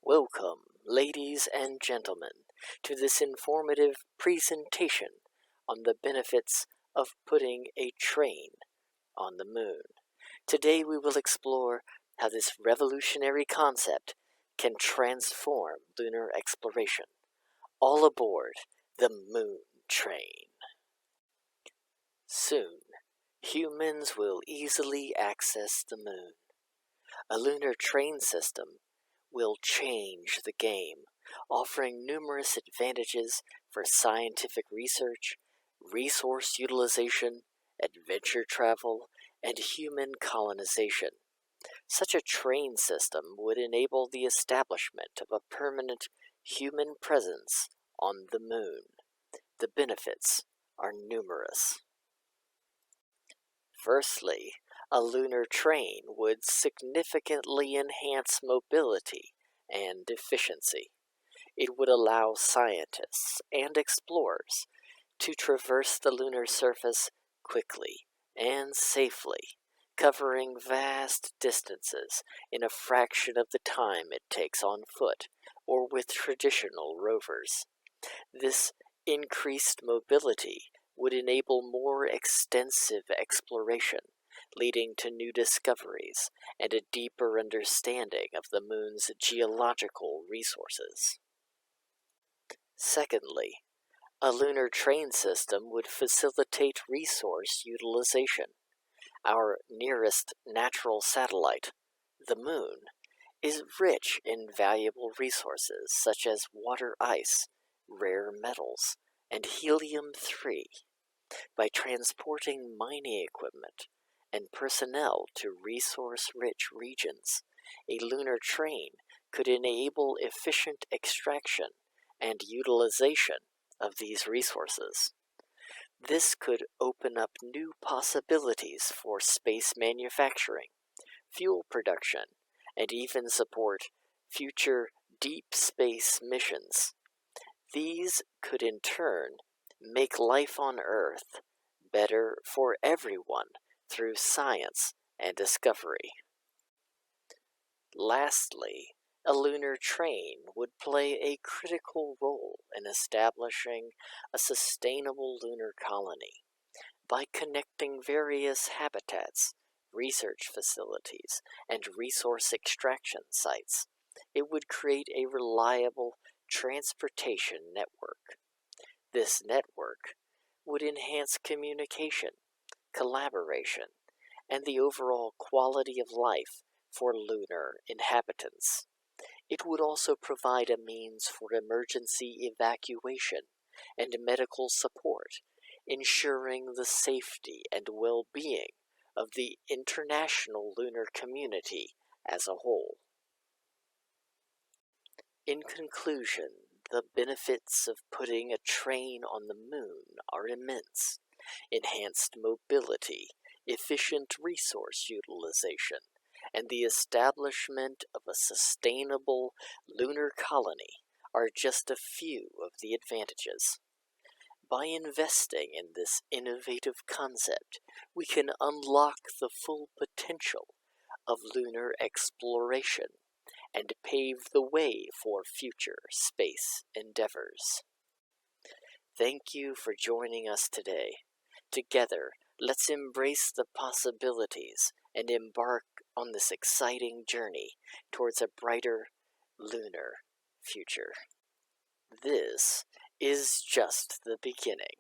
Welcome, ladies and gentlemen, to this informative presentation on the benefits of putting a train on the moon. Today we will explore how this revolutionary concept can transform lunar exploration. All aboard the moon train. Soon, humans will easily access the moon. A lunar train system will change the game, offering numerous advantages for scientific research, resource utilization, adventure travel, and human colonization. Such a train system would enable the establishment of a permanent human presence on the moon. The benefits are numerous. Firstly, a lunar train would significantly enhance mobility and efficiency. It would allow scientists and explorers to traverse the lunar surface quickly and safely, covering vast distances in a fraction of the time it takes on foot or with traditional rovers. This increased mobility would enable more extensive exploration, leading to new discoveries and a deeper understanding of the moon's geological resources. Secondly, a lunar train system would facilitate resource utilization. Our nearest natural satellite, the moon, is rich in valuable resources such as water ice, rare metals, and helium-3. By transporting mining equipment and personnel to resource-rich regions, a lunar train could enable efficient extraction and utilization of these resources. This could open up new possibilities for space manufacturing, fuel production, and even support future deep space missions. These could in turn make life on Earth better for everyone through science and discovery. Lastly, a lunar train would play a critical role in establishing a sustainable lunar colony. By connecting various habitats, research facilities, and resource extraction sites, it would create a reliable transportation network. This network would enhance communication, collaboration, and the overall quality of life for lunar inhabitants. It would also provide a means for emergency evacuation and medical support, ensuring the safety and well-being of the international lunar community as a whole. In conclusion, the benefits of putting a train on the moon are immense. Enhanced mobility, efficient resource utilization, and the establishment of a sustainable lunar colony are just a few of the advantages. By investing in this innovative concept, we can unlock the full potential of lunar exploration and pave the way for future space endeavors. Thank you for joining us today. Together, let's embrace the possibilities and embark on this exciting journey towards a brighter lunar future. This is just the beginning.